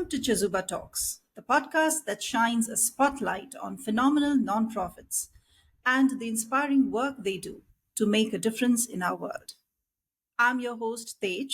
to Chazuba Talks, the podcast that shines a spotlight on phenomenal nonprofits and the inspiring work they do to make a difference in our world. I'm your host, Tej,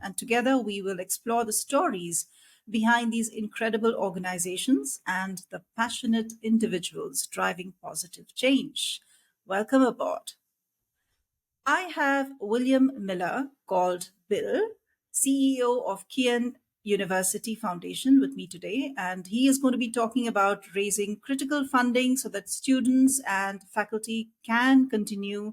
and together we will explore the stories behind these incredible organizations and the passionate individuals driving positive change. Welcome aboard. I have William Miller, called Bill, CEO of Kean University Foundation, with me today. And he is going to be talking about raising critical funding so that students and faculty can continue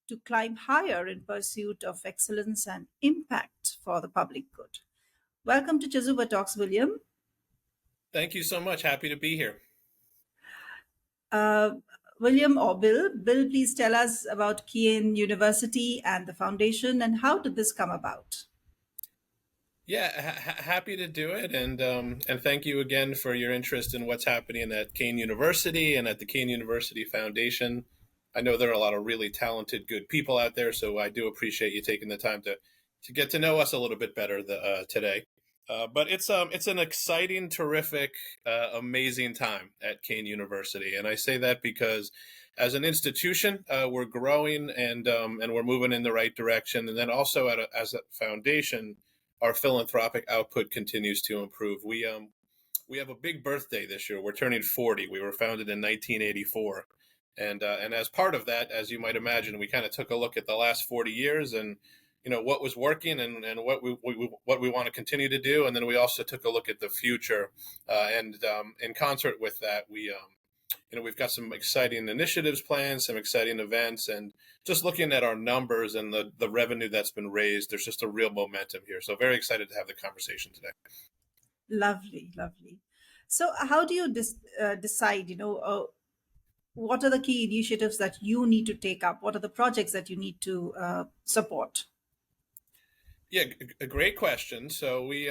to climb higher in pursuit of excellence and impact for the public good. Welcome to Chazuba Talks, William. Thank you so much. Happy to be here. Uh, William or Bill, please tell us about Kean University and the foundation and how did this come about? Yeah, happy to do it, and thank you again for your interest in what's happening at Kean University and at the Kean University Foundation. I know there are a lot of really talented, good people out there, so I do appreciate you taking the time to get to know us a little bit better today. But it's an exciting, terrific, amazing time at Kean University, and I say that because as an institution, we're growing and we're moving in the right direction, and then also as a foundation, our philanthropic output continues to improve. We have a big birthday this year. We're turning 40. We were founded in 1984, and as part of that, as you might imagine, we kind of took a look at the last 40 years and what was working and what we want to continue to do, and then we also took a look at the future. And in concert with that, we've got some exciting initiatives planned, some exciting events, and just looking at our numbers and the revenue that's been raised, there's just a real momentum here. So very excited to have the conversation today. Lovely, lovely. So, how do you decide? What are the key initiatives that you need to take up? What are the projects that you need to support? Yeah, a great question. So we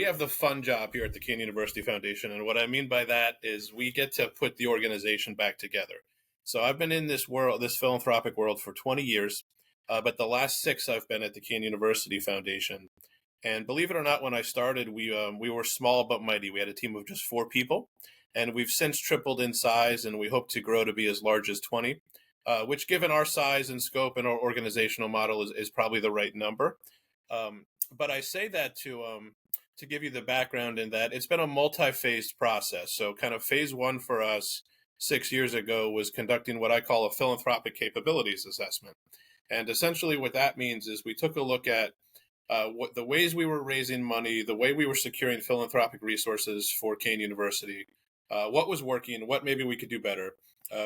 have the fun job here at the Kean University Foundation, and what I mean by that is we get to put the organization back together. So I've been in this world, this philanthropic world, for 20 years, but the last 6 I've been at the Kean University Foundation. And believe it or not, when I started, we were small but mighty. We had a team of just 4 people, and we've since tripled in size, and we hope to grow to be as large as 20. Which, given our size and scope and our organizational model, is probably the right number. But I say that to give you the background in that it's been a multi-phased process. So kind of phase 1 for us 6 years ago was conducting what I call a philanthropic capabilities assessment. And essentially what that means is we took a look at what the ways we were raising money, the way we were securing philanthropic resources for Kean University, what was working, what maybe we could do better.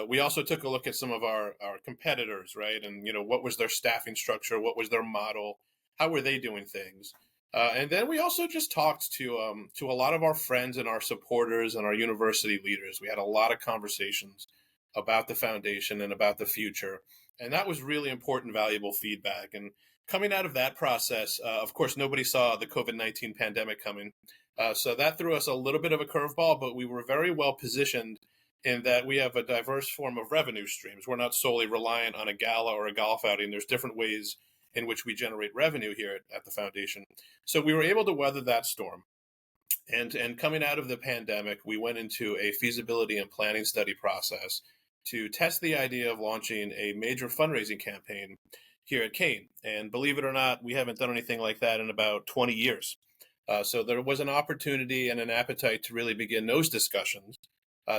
We also took a look at some of our competitors, right? And, what was their staffing structure? What was their model? How were they doing things? And then we also just talked to a lot of our friends and our supporters and our university leaders. We had a lot of conversations about the foundation and about the future. And that was really important, valuable feedback. And coming out of that process, of course, nobody saw the COVID-19 pandemic coming. So that threw us a little bit of a curveball, but we were very well positioned in that we have a diverse form of revenue streams. We're not solely reliant on a gala or a golf outing. There's different ways in which we generate revenue here at the foundation. So we were able to weather that storm. And coming out of the pandemic, we went into a feasibility and planning study process to test the idea of launching a major fundraising campaign here at Kean. And believe it or not, we haven't done anything like that in about 20 years. So there was an opportunity and an appetite to really begin those discussions.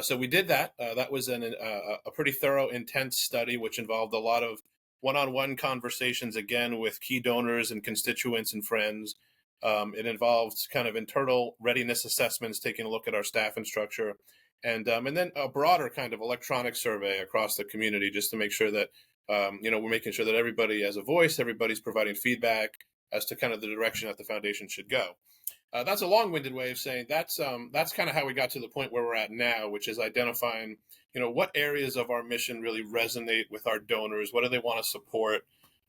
So we did that. That was a pretty thorough, intense study, which involved a lot of one-on-one conversations, again, with key donors and constituents and friends. It involved kind of internal readiness assessments, taking a look at our staff and structure, and then a broader kind of electronic survey across the community, just to make sure that we're making sure that everybody has a voice, everybody's providing feedback as to kind of the direction that the foundation should go. That's a long-winded way of saying that's kind of how we got to the point where we're at now, which is identifying, what areas of our mission really resonate with our donors, what do they want to support,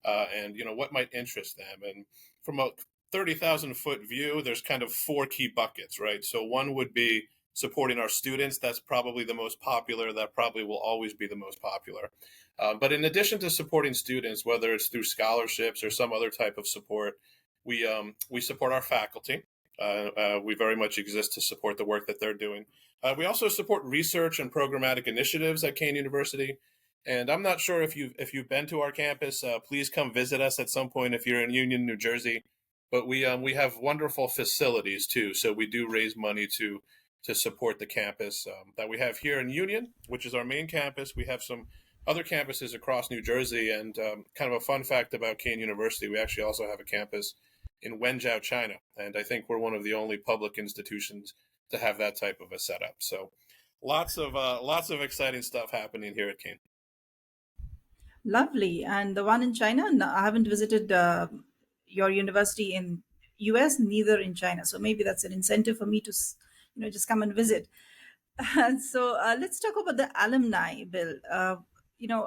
and what might interest them. And from a 30,000 foot view, there's kind of 4 key buckets, right? So one would be supporting our students. That's probably the most popular. That probably will always be the most popular. But in addition to supporting students, whether it's through scholarships or some other type of support, we support our faculty. We very much exist to support the work that they're doing. We also support research and programmatic initiatives at Kean University. And I'm not sure if you've been to our campus. Please come visit us at some point if you're in Union, New Jersey. But we have wonderful facilities too. So we do raise money to support the campus that we have here in Union, which is our main campus. We have some other campuses across New Jersey, and kind of a fun fact about Kean University, we actually also have a campus in Wenzhou, China, and I think we're one of the only public institutions to have that type of a setup. So, lots of exciting stuff happening here at Kean. Lovely. And the one in China, no, I haven't visited your university in US, neither in China. So maybe that's an incentive for me to, just come and visit. So let's talk about the alumni, Bill.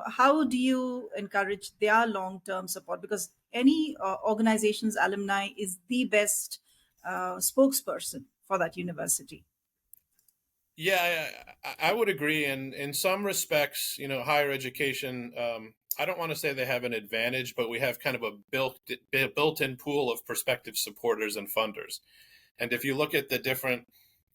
How do you encourage their long-term support? Because any organization's alumni is the best spokesperson for that university. Yeah, I would agree. And in some respects, higher education, I don't want to say they have an advantage, but we have kind of a built-in pool of prospective supporters and funders. And if you look at the different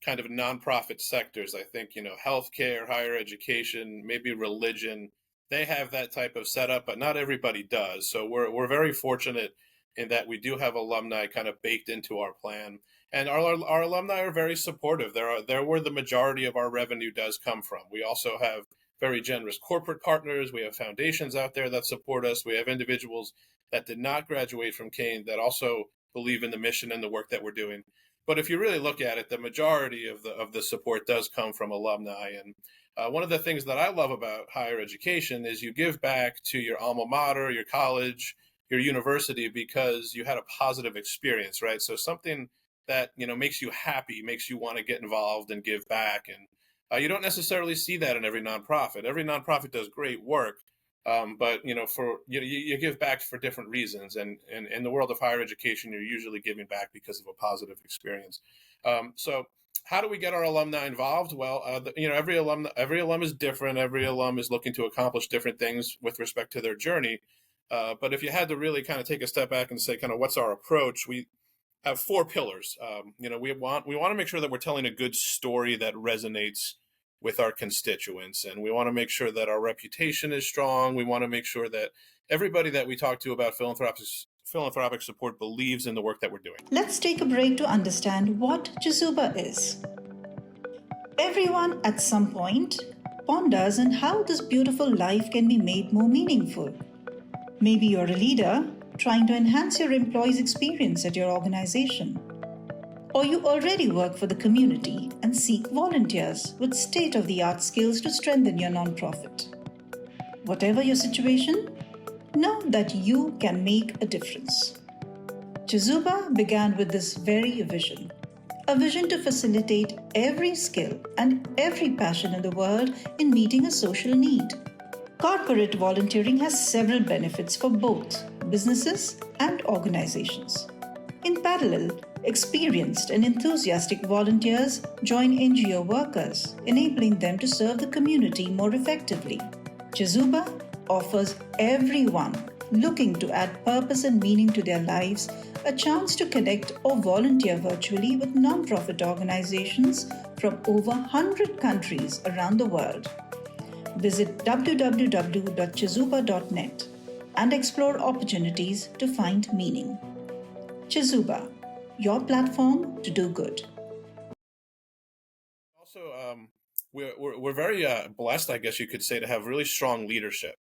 kind of nonprofit sectors, I think, healthcare, higher education, maybe religion, they have that type of setup, but not everybody does. So we're very fortunate in that we do have alumni kind of baked into our plan. And our alumni are very supportive. They're where the majority of our revenue does come from. We also have very generous corporate partners. We have foundations out there that support us. We have individuals that did not graduate from Kean that also believe in the mission and the work that we're doing. But if you really look at it, the majority of the support does come from alumni. And one of the things that I love about higher education is you give back to your alma mater, your college, your university, because you had a positive experience, right? So something that makes you happy, makes you want to get involved and give back. And you don't necessarily see that in every nonprofit. Every nonprofit does great work, but you give back for different reasons. And in the world of higher education, you're usually giving back because of a positive experience. So how do we get our alumni involved? Well, every alum is different. Every alum is looking to accomplish different things with respect to their journey. But if you had to really kind of take a step back and say, kind of, what's our approach? We have four pillars. We want to make sure that we're telling a good story that resonates with our constituents, and we want to make sure that our reputation is strong. We want to make sure that everybody that we talk to about philanthropic support believes in the work that we're doing. Let's take a break to understand what Chizuba is. Everyone at some point ponders on how this beautiful life can be made more meaningful. Maybe you're a leader trying to enhance your employees' experience at your organization. Or you already work for the community and seek volunteers with state-of-the-art skills to strengthen your nonprofit. Whatever your situation, know that you can make a difference. Chizuba began with this very vision, a vision to facilitate every skill and every passion in the world in meeting a social need. Corporate volunteering has several benefits for both businesses and organizations. In parallel, experienced and enthusiastic volunteers join NGO workers, enabling them to serve the community more effectively. Chizuba offers everyone looking to add purpose and meaning to their lives a chance to connect or volunteer virtually with nonprofit organizations from over 100 countries around the world. Visit www.chizuba.net and explore opportunities to find meaning. Chizuba, your platform to do good. Also, we're very blessed, I guess you could say, to have really strong leadership.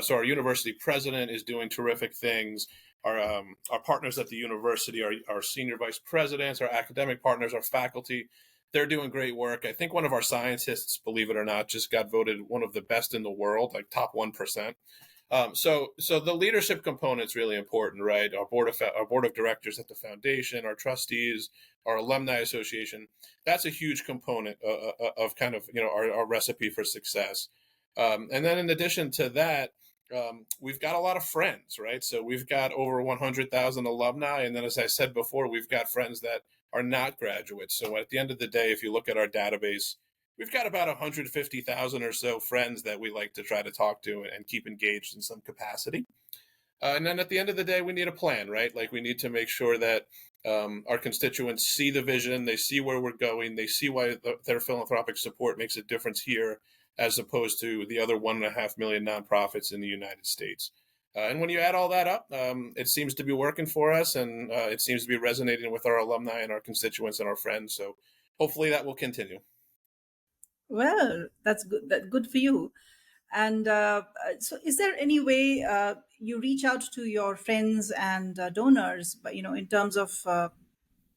So our university president is doing terrific things. Our partners at the university, our senior vice presidents, our academic partners, our faculty, they're doing great work. I think one of our scientists, believe it or not, just got voted one of the best in the world, like top 1%. So the leadership component is really important, right? Our board of directors at the foundation, our trustees, our alumni association, that's a huge component of kind of, our recipe for success. And then in addition to that, we've got a lot of friends, right? So we've got over 100,000 alumni. And then, as I said before, we've got friends that are not graduates. So at the end of the day, if you look at our database, we've got about 150,000 or so friends that we like to try to talk to and keep engaged in some capacity. And then at the end of the day, we need a plan, right? Like we need to make sure that our constituents see the vision, they see where we're going, they see why their philanthropic support makes a difference here, as opposed to the other 1.5 million nonprofits in the United States. And when you add all that up, it seems to be working for us, and it seems to be resonating with our alumni and our constituents and our friends. So hopefully that will continue. Well, that's good. That good for you. And so, is there any way you reach out to your friends and donors, but in terms of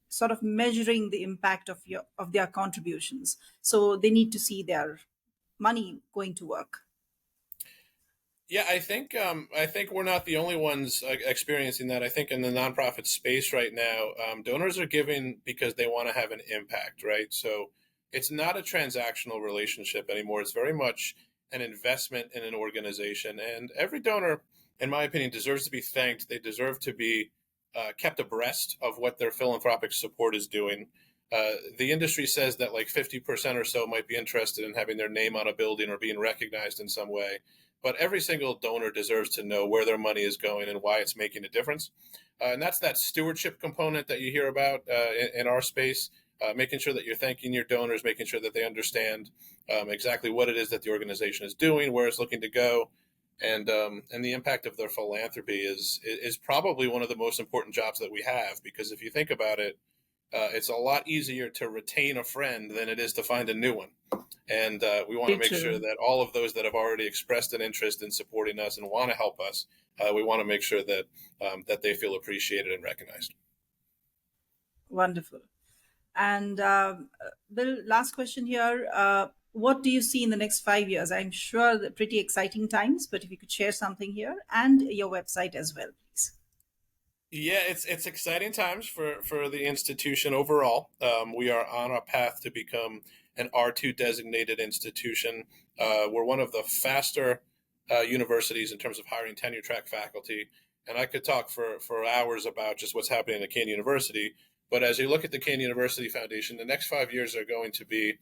sort of measuring the impact of their contributions? So they need to see their money going to work. Yeah, I think we're not the only ones experiencing that. I think in the nonprofit space right now, donors are giving because they want to have an impact, right? So it's not a transactional relationship anymore. It's very much an investment in an organization, and every donor, in my opinion, deserves to be thanked. They deserve to be kept abreast of what their philanthropic support is doing. The industry says that like 50% or so might be interested in having their name on a building or being recognized in some way, but every single donor deserves to know where their money is going and why it's making a difference. And that's that stewardship component that you hear about in our space, making sure that you're thanking your donors, making sure that they understand exactly what it is that the organization is doing, where it's looking to go, and the impact of their philanthropy is probably one of the most important jobs that we have, because if you think about it, it's a lot easier to retain a friend than it is to find a new one. And we want to Very make sure true. that all of those that have already expressed an interest in supporting us and want to help us, we want to make sure that that they feel appreciated and recognized. Wonderful. And Bill, last question here. What do you see in the next 5 years? I'm sure they're pretty exciting times, but if you could share something here and your website as well, please. Yeah, it's exciting times for the institution overall. We are on a path to become an R2 designated institution. We're one of the faster universities in terms of hiring tenure track faculty. And I could talk for hours about just what's happening at Kean University. But as you look at the Kean University Foundation, the next 5 years are going to be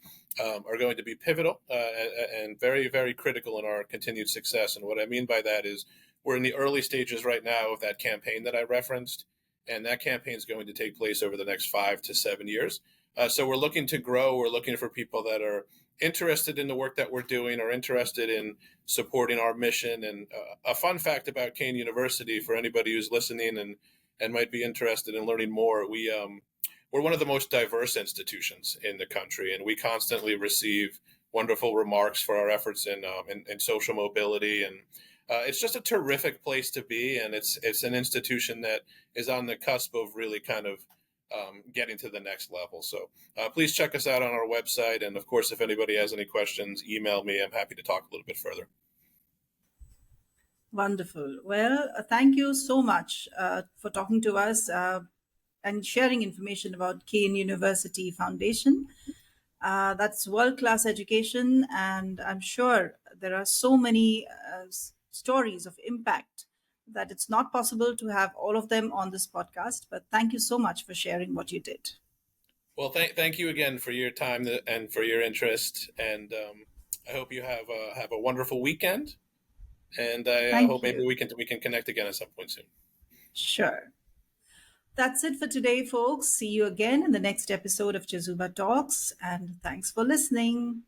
pivotal and very, very critical in our continued success. And what I mean by that is we're in the early stages right now of that campaign that I referenced, and that campaign is going to take place over the next 5 to 7 years. So we're looking to grow. We're looking for people that are interested in the work that we're doing or interested in supporting our mission. And a fun fact about Kean University for anybody who's listening and might be interested in learning more, we're one of the most diverse institutions in the country, and we constantly receive wonderful remarks for our efforts in social mobility, and it's just a terrific place to be, and it's an institution that is on the cusp of really kind of getting to the next level. So please check us out on our website, and of course, if anybody has any questions, email me. I'm happy to talk a little bit further. Wonderful. Well, thank you so much for talking to us and sharing information about Kean University Foundation. That's world class education, and I'm sure there are so many stories of impact that it's not possible to have all of them on this podcast. But thank you so much for sharing what you did. Well, thank you again for your time and for your interest, and I hope you have a wonderful weekend. And I hope Thank maybe you. we can connect again at some point soon. Sure. That's it for today, folks. See you again in the next episode of Jazuba Talks, and thanks for listening.